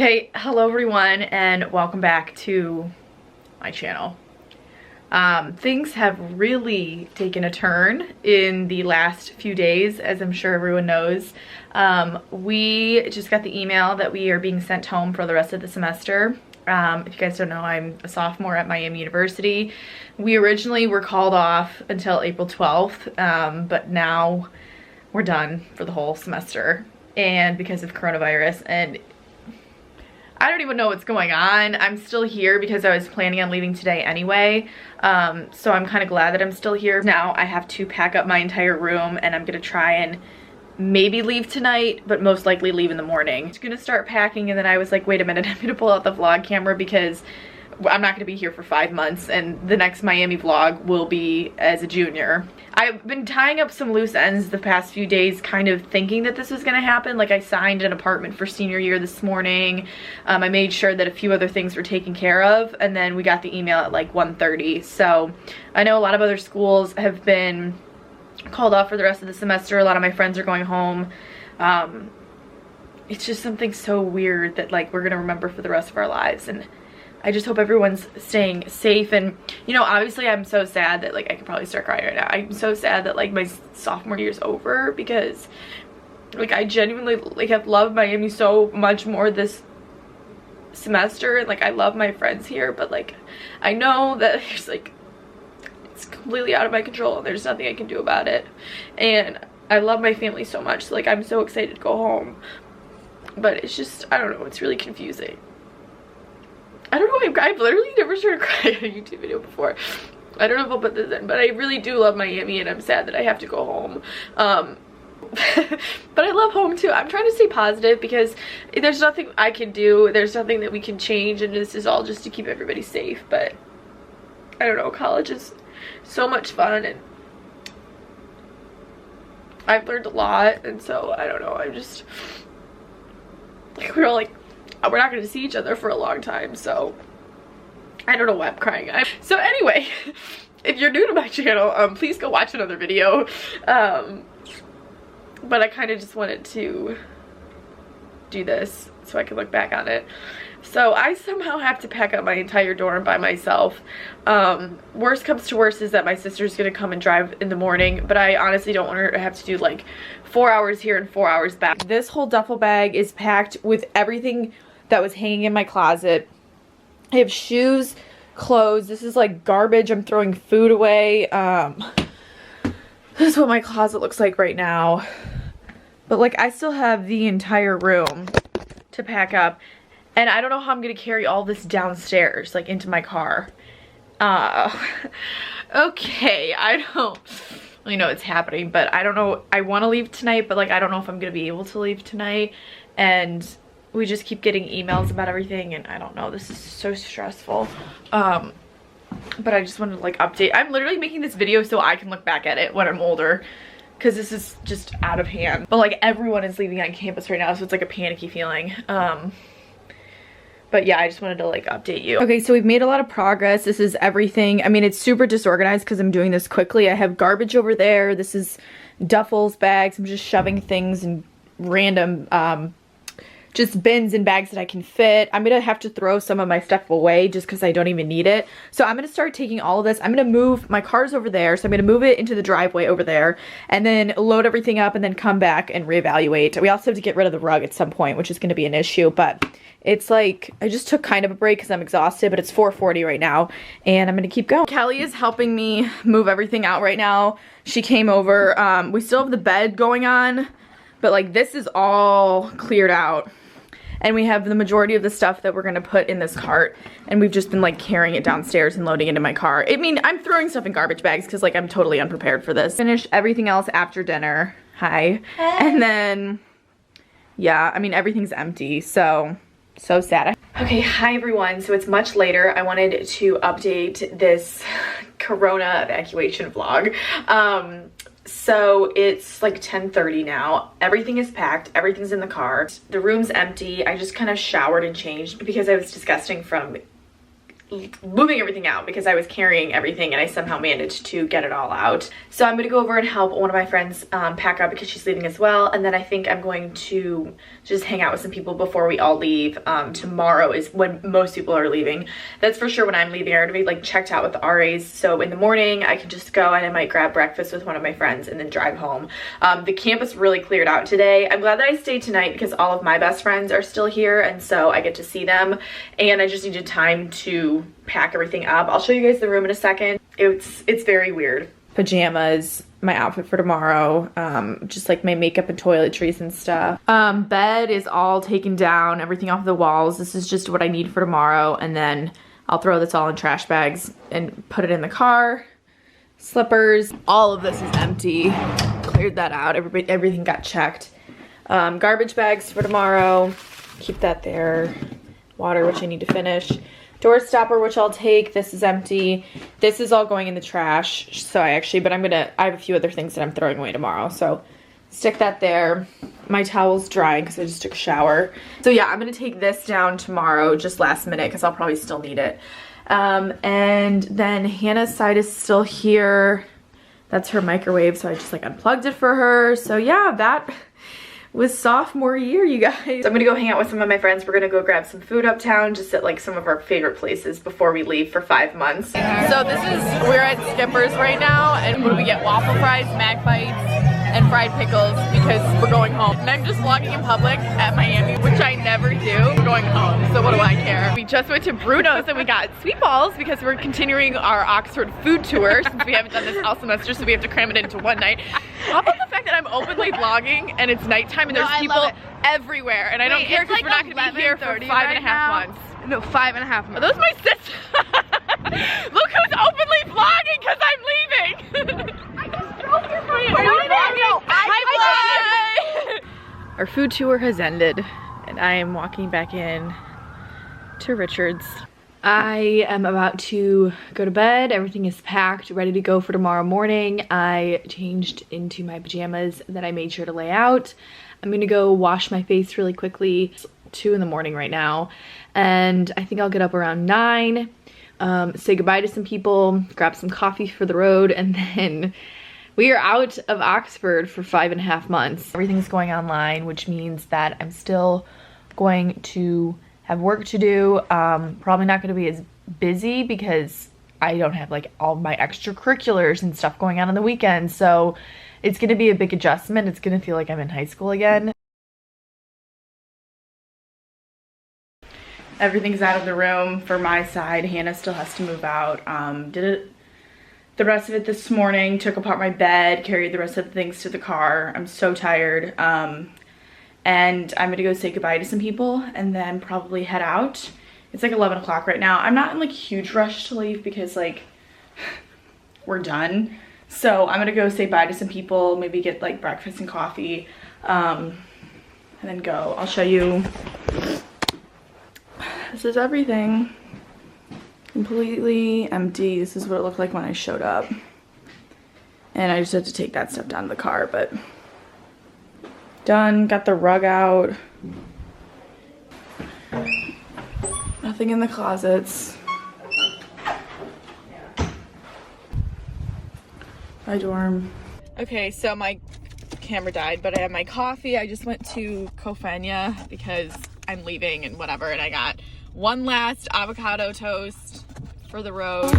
Okay, hello everyone and welcome back to my channel. Things have really taken a turn in the last few days, as I'm sure everyone knows. We just got the email that we are being sent home for the rest of the semester. If you guys don't know, I'm a sophomore at Miami University. We originally were called off until April 12th, but now we're done for the whole semester, and because of coronavirus, and I don't even know what's going on. I'm still here because I was planning on leaving today anyway. So I'm kind of glad that I'm still here. Now I have to pack up my entire room and I'm gonna try and maybe leave tonight, but most likely leave in the morning. I'm just gonna start packing, and then I was like, wait a minute, I'm gonna pull out the vlog camera because I'm not gonna be here for 5 months, and the next Miami vlog will be as a junior. I've been tying up some loose ends the past few days, kind of thinking that this was gonna happen. Like, I signed an apartment for senior year this morning. I made sure that a few other things were taken care of, and then we got the email at like 1:30. So I know a lot of other schools have been called off for the rest of the semester. A lot of my friends are going home. It's just something so weird that like we're gonna remember for the rest of our lives, and I just hope everyone's staying safe. And you know, obviously I'm so sad that like I could probably start crying right now. I'm so sad that like my sophomore year is over, because like I genuinely like have loved Miami so much more this semester, and like I love my friends here, but like I know that there's like it's completely out of my control and there's nothing I can do about it. And I love my family so much, so like I'm so excited to go home, but it's just, I don't know, it's really confusing. I don't know, I've literally never started crying on a YouTube video before. I don't know if I'll put this in, but I really do love Miami, and I'm sad that I have to go home. But I love home too. I'm trying to stay positive because there's nothing I can do. There's nothing that we can change, and this is all just to keep everybody safe. But I don't know, college is so much fun, and I've learned a lot, and so I don't know, I'm just like, we're all like, we're not going to see each other for a long time, so I don't know why I'm crying. So anyway, if you're new to my channel, please go watch another video. But I kind of just wanted to do this so I could look back on it. So I somehow have to pack up my entire dorm by myself. Worst comes to worst is that my sister's gonna come and drive in the morning, but I honestly don't want her to have to do like 4 hours here and 4 hours back. This whole duffel bag is packed with everything that was hanging in my closet. I have shoes, clothes. This is like garbage. I'm throwing food away. This is what my closet looks like right now. But like I still have the entire room to pack up. And I don't know how I'm gonna carry all this downstairs, like into my car. Okay, I don't really know what's happening, but I don't know. I wanna leave tonight, but like I don't know if I'm gonna be able to leave tonight. And we just keep getting emails about everything, and I don't know, this is so stressful. But I just wanted to like update. I'm literally making this video so I can look back at it when I'm older, because this is just out of hand. But like everyone is leaving on campus right now, so it's like a panicky feeling. But yeah, I just wanted to like update you. Okay, so we've made a lot of progress. This is everything. I mean, it's super disorganized because I'm doing this quickly. I have garbage over there. This is duffels, bags. I'm just shoving things in random just bins and bags that I can fit. I'm gonna have to throw some of my stuff away just because I don't even need it. So I'm gonna start taking all of this. I'm gonna move, my car's over there, so I'm gonna move it into the driveway over there and then load everything up and then come back and reevaluate. We also have to get rid of the rug at some point, which is gonna be an issue, but it's like, I just took kind of a break because I'm exhausted, but it's 4:40 right now and I'm gonna keep going. Kelly is helping me move everything out right now. She came over. We still have the bed going on, but like this is all cleared out. And we have the majority of the stuff that we're gonna put in this cart, and we've just been like carrying it downstairs and loading it into my car. I mean, I'm throwing stuff in garbage bags because like I'm totally unprepared for this. Finish everything else after dinner. Hi. And then, yeah, I mean, everything's empty, so sad. Okay, hi everyone. So it's much later. I wanted to update this Corona evacuation vlog. So it's like 10:30 now. Everything is packed. Everything's in the car. The room's empty. I just kind of showered and changed because I was disgusting from moving everything out because I was carrying everything and I somehow managed to get it all out. So I'm gonna go over and help one of my friends pack up because she's leaving as well. And then I think I'm going to just hang out with some people before we all leave. Tomorrow is when most people are leaving. That's for sure when I'm leaving. I already like checked out with the RAs. So in the morning I can just go and I might grab breakfast with one of my friends and then drive home. The campus really cleared out today. I'm glad that I stayed tonight because all of my best friends are still here and so I get to see them. And I just needed time to pack everything up. I'll show you guys the room in a second. It's very weird. Pajamas, my outfit for tomorrow, just like my makeup and toiletries and stuff. Bed is all taken down, everything off the walls. This is just what I need for tomorrow, and then I'll throw this all in trash bags and put it in the car. Slippers, all of this is empty. Cleared that out. Everything got checked. Garbage bags for tomorrow. Keep that there. Water, which I need to finish. Door stopper, which I'll take. This is empty. This is all going in the trash. So I have a few other things that I'm throwing away tomorrow. So stick that there. My towel's drying because I just took a shower. So yeah, I'm gonna take this down tomorrow, just last minute, because I'll probably still need it. And then Hannah's side is still here. That's her microwave, so I just like unplugged it for her. So yeah, that was sophomore year, you guys. So I'm gonna go hang out with some of my friends. We're gonna go grab some food uptown, just at like some of our favorite places before we leave for 5 months. So we're at Skipper's right now, and what do we get? Waffle fries, Mac Bites, and fried pickles because we're going home. And I'm just vlogging in public at Miami, which I never do. We're going home, so what do I care? We just went to Bruno's and we got sweet balls because we're continuing our Oxford food tour since we haven't done this all semester, so we have to cram it into one night. How about the fact that I'm openly vlogging and it's nighttime and there's people everywhere, and I don't care because we're not gonna be here for 5.5 months. No, 5.5 months. Are those my sisters? Look who's openly vlogging because I'm leaving. I just drove here for you. Our food tour has ended and I am walking back in to Richard's. I am about to go to bed. Everything is packed, ready to go for tomorrow morning. I changed into my pajamas that I made sure to lay out. I'm gonna go wash my face really quickly. It's 2 in the morning right now, and I think I'll get up around 9, say goodbye to some people, grab some coffee for the road, and then we are out of Oxford for 5.5 months. Everything's going online, which means that I'm still going to have work to do. Probably not going to be as busy because I don't have like all my extracurriculars and stuff going on the weekend. So it's going to be a big adjustment. It's going to feel like I'm in high school again. Everything's out of the room for my side. Hannah still has to move out. Did it the rest of it this morning, took apart my bed, carried the rest of the things to the car. I'm so tired. And I'm gonna go say goodbye to some people and then probably head out. It's like 11 o'clock right now. I'm not in like a huge rush to leave because like we're done. So I'm gonna go say bye to some people, maybe get like breakfast and coffee, and then go. I'll show you. This is everything. Completely empty. This is what it looked like when I showed up. And I just had to take that stuff down to the car, but done. Got the rug out. Nothing in the closets. My dorm. Okay, so my camera died, but I have my coffee. I just went to Kofenya because I'm leaving and whatever, and I got one last avocado toast for the road.